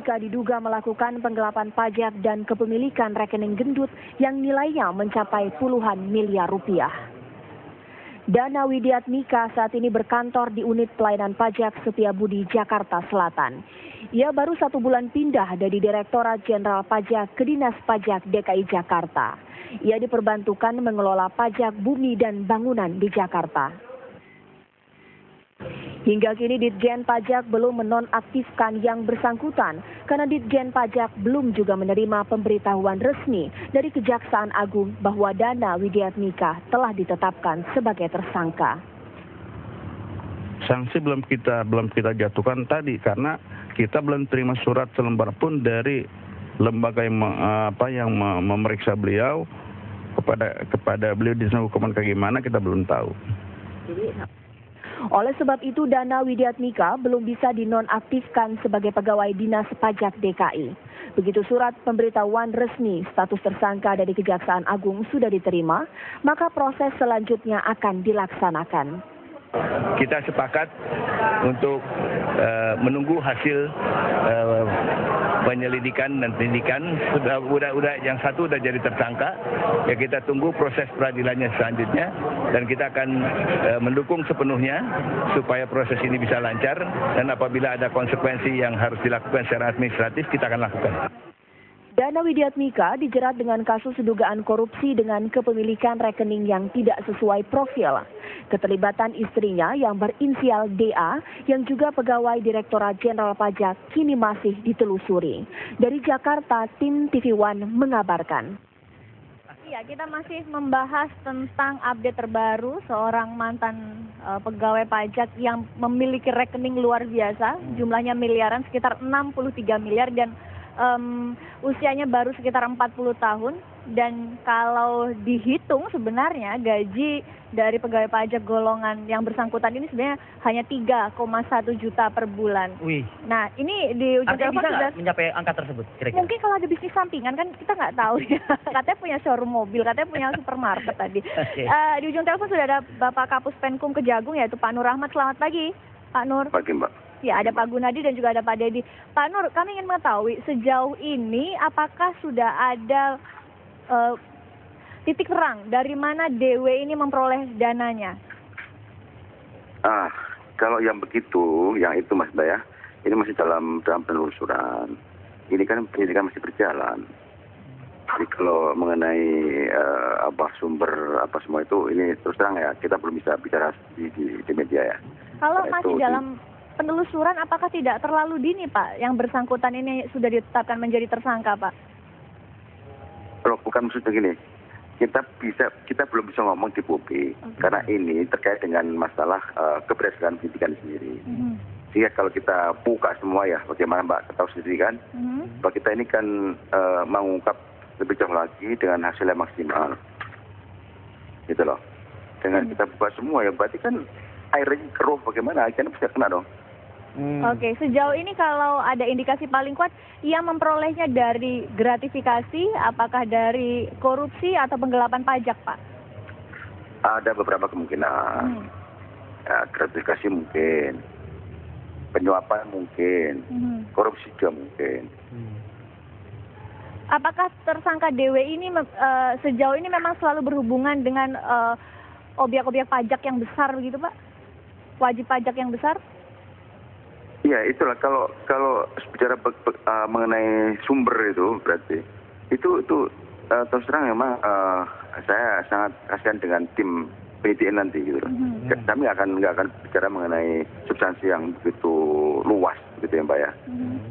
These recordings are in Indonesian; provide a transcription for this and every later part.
Mika diduga melakukan penggelapan pajak dan kepemilikan rekening gendut yang nilainya mencapai puluhan miliar rupiah. Dana Widiatmika saat ini berkantor di unit pelayanan pajak Setiabudi, Jakarta Selatan. Ia baru 1 bulan pindah dari Direktorat Jenderal Pajak ke Dinas Pajak DKI Jakarta. Ia diperbantukan mengelola pajak bumi dan bangunan di Jakarta. Hingga kini Ditjen Pajak belum menonaktifkan yang bersangkutan karena Ditjen Pajak belum juga menerima pemberitahuan resmi dari Kejaksaan Agung bahwa Dana Widiatmika telah ditetapkan sebagai tersangka. Sanksi belum kita jatuhkan tadi karena kita belum terima surat selembar pun dari lembaga yang memeriksa beliau kepada beliau di hukuman kayak gimana kita belum tahu. Oleh sebab itu, Dana Widiatmika belum bisa dinonaktifkan sebagai pegawai Dinas Pajak DKI. Begitu surat pemberitahuan resmi status tersangka dari Kejaksaan Agung sudah diterima, maka proses selanjutnya akan dilaksanakan. Kita sepakat untuk menunggu hasil penyelidikan dan penyidikan. Udah yang satu udah jadi tersangka, ya kita tunggu proses peradilannya selanjutnya dan kita akan mendukung sepenuhnya supaya proses ini bisa lancar dan apabila ada konsekuensi yang harus dilakukan secara administratif kita akan lakukan. Dana Widiatmika dijerat dengan kasus dugaan korupsi dengan kepemilikan rekening yang tidak sesuai profil. Keterlibatan istrinya yang berinisial DA yang juga pegawai Direktorat Jenderal Pajak kini masih ditelusuri. Dari Jakarta, tim TV One mengabarkan. Iya, kita masih membahas tentang update terbaru seorang mantan pegawai pajak yang memiliki rekening luar biasa, jumlahnya miliaran, sekitar 63 miliar dan usianya baru sekitar 40 tahun dan kalau dihitung sebenarnya gaji dari pegawai pajak golongan yang bersangkutan ini sebenarnya hanya 3,1 juta per bulan. Wih. Nah ini di ujung telepon sudah mencapai angka tersebut kira-kira? Mungkin kalau ada bisnis sampingan kan kita nggak tahu ya. Katanya punya showroom mobil, katanya punya supermarket tadi. Okay. Di ujung telepon sudah ada Bapak Kapus Penkum Kejagung yaitu Pak Nur Rahmat. Selamat pagi Pak Nur. Pagi Mbak. Ya, ada Pak Gunadi dan juga ada Pak Dedi. Pak Nur, kami ingin mengetahui sejauh ini apakah sudah ada titik terang dari mana DW ini memperoleh dananya? Kalau yang begitu, yang itu Mas Mbak ya, ini masih dalam penelusuran. Ini kan penyidikan masih berjalan. Jadi kalau mengenai sumber apa semua itu, ini terus terang ya, kita belum bisa bicara di media ya. Kalau masih dalam penelusuran, apakah tidak terlalu dini Pak yang bersangkutan ini sudah ditetapkan menjadi tersangka Pak? Loh, bukan maksudnya gini, kita belum bisa ngomong di publik karena ini terkait dengan masalah keberhasilan penyidikan sendiri. Sehingga kalau kita buka semua ya, bagaimana Mbak tahu sendiri kan, bahwa kita ini kan mengungkap lebih jauh lagi dengan hasil yang maksimal, gitu loh. Dengan kita buka semua ya, berarti kan airnya keruh, bagaimana akhirnya bisa kena dong. Oke, sejauh ini kalau ada indikasi paling kuat, ia memperolehnya dari gratifikasi, apakah dari korupsi atau penggelapan pajak, Pak? Ada beberapa kemungkinan. Ya, gratifikasi mungkin, penyuapan mungkin, korupsi juga mungkin. Apakah tersangka DW ini sejauh ini memang selalu berhubungan dengan objek-objek pajak yang besar begitu, Pak? Wajib pajak yang besar? Iya, itulah kalau bicara mengenai sumber itu berarti itu terus terang memang saya sangat kasihan dengan tim penyidikan nanti gitu loh. Kami nggak akan bicara mengenai substansi yang begitu luas gitu ya Mbak ya.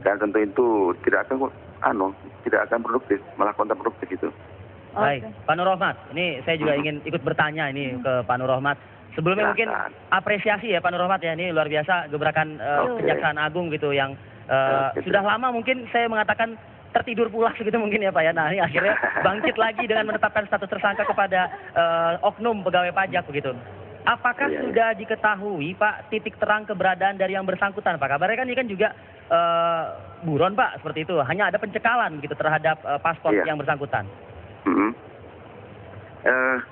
Dan tentu itu tidak akan produktif, malah kontraproduktif gitu. Baik, Pak Nur Rahmat, ini saya juga ingin ikut bertanya ini ke Pak Nur Rahmat. Sebelumnya mungkin apresiasi ya Pak Nur Rahmat ya, ini luar biasa gebrakan Kejaksaan Agung gitu yang sudah lama mungkin saya mengatakan tertidur pulas gitu mungkin ya Pak ya. Nah ini akhirnya bangkit lagi dengan menetapkan status tersangka kepada oknum pegawai pajak begitu. Apakah sudah diketahui Pak titik terang keberadaan dari yang bersangkutan Pak? Kabarnya kan ini kan juga buron Pak seperti itu, hanya ada pencekalan gitu terhadap paspor yang bersangkutan.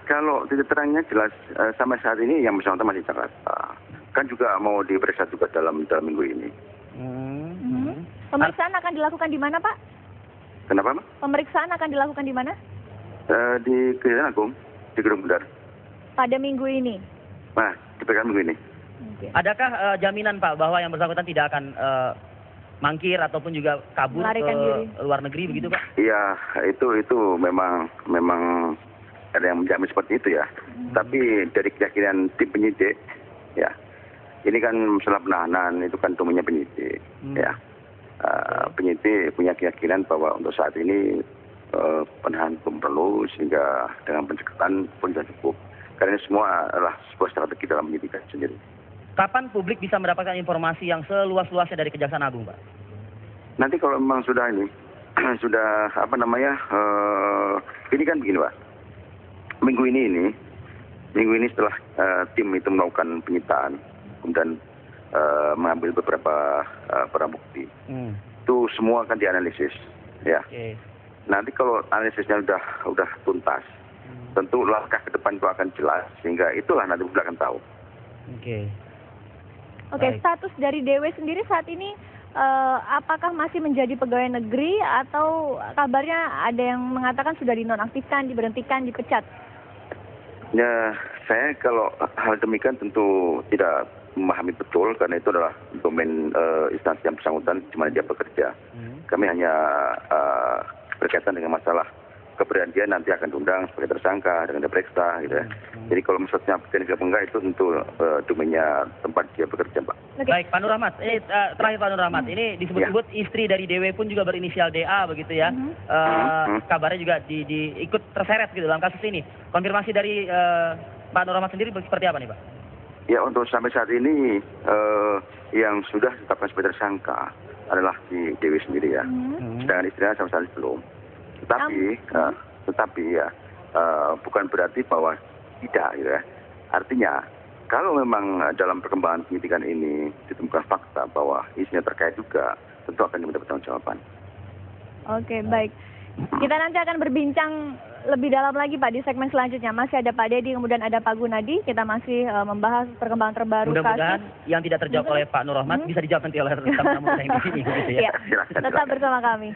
Kalau titik terangnya jelas sampai saat ini yang bersangkutan masih Jakarta. Kan juga mau diperiksa juga dalam minggu ini. Pemeriksaan akan dilakukan di mana, Pak? Kenapa, Mbak? Pemeriksaan akan dilakukan di mana? Di Kejaksaan Agung, di Gedung Bundar. Pada minggu ini. Nah, dipegang minggu ini. Oke. Adakah jaminan Pak bahwa yang bersangkutan tidak akan mangkir ataupun juga kabur Melarikan ke diri. luar negeri begitu Pak? Iya, itu memang ada yang menjamin seperti itu ya. Tapi dari keyakinan tim penyidik, ya, ini kan masalah penahanan itu kan domainnya penyidik, ya. Penyidik punya keyakinan bahwa untuk saat ini penahanan belum perlu sehingga dengan pencekatan pun sudah cukup. Karena ini semua adalah sebuah strategi dalam penyidikan sendiri. Kapan publik bisa mendapatkan informasi yang seluas-luasnya dari Kejaksaan Agung, Pak? Nanti kalau memang sudah ini, sudah apa namanya, ini kan begini Pak, minggu ini setelah tim itu melakukan penyitaan, kemudian mengambil beberapa barang bukti, itu semua akan dianalisis, ya. Oke. Nanti kalau analisisnya udah tuntas, tentu langkah ke depan itu akan jelas, sehingga itulah nanti publik akan tahu. Oke. Oke, Baik. status dari DW sendiri saat ini apakah masih menjadi pegawai negeri atau kabarnya ada yang mengatakan sudah dinonaktifkan, diberhentikan, dipecat? Ya, saya kalau hal demikian tentu tidak memahami betul karena itu adalah domain instansi yang bersangkutan di mana dia bekerja. Kami hanya berkaitan dengan masalah keberadaan dia nanti akan diundang sebagai tersangka dengan diperiksa gitu ya. Jadi kalau misalnya berkaitan apa enggak itu tentu domainnya tempat dia bekerja, Pak. Oke. Baik, Pak Nur Rahmat. Ini terakhir Pak Nur Rahmat. Ini disebut-sebut istri dari DW pun juga berinisial DA begitu ya. Kabarnya juga ikut terseret gitu dalam kasus ini. Konfirmasi dari Pak Nur Rahmat sendiri seperti apa nih, Pak? Ya, untuk sampai saat ini yang sudah ditetapkan sebagai tersangka adalah si Dewi sendiri ya. Sedangkan istrinya sama sekali belum. Tetapi ya bukan berarti bahwa tidak gitu ya. Artinya kalau memang dalam perkembangan penyidikan ini ditemukan fakta bahwa istrinya terkait juga, tentu akan diminta pertanggungjawaban. Oke, baik. Kita nanti akan berbincang lebih dalam lagi Pak di segmen selanjutnya. Masih ada Pak Dedi, kemudian ada Pak Gunadi. Kita masih membahas perkembangan terbaru Mudah-mudahan kasus. yang tidak terjawab oleh Pak Nur Rahmat bisa dijawab nanti oleh tamu-tamu saya di sini begitu ya. Iya, tetap bersama kami.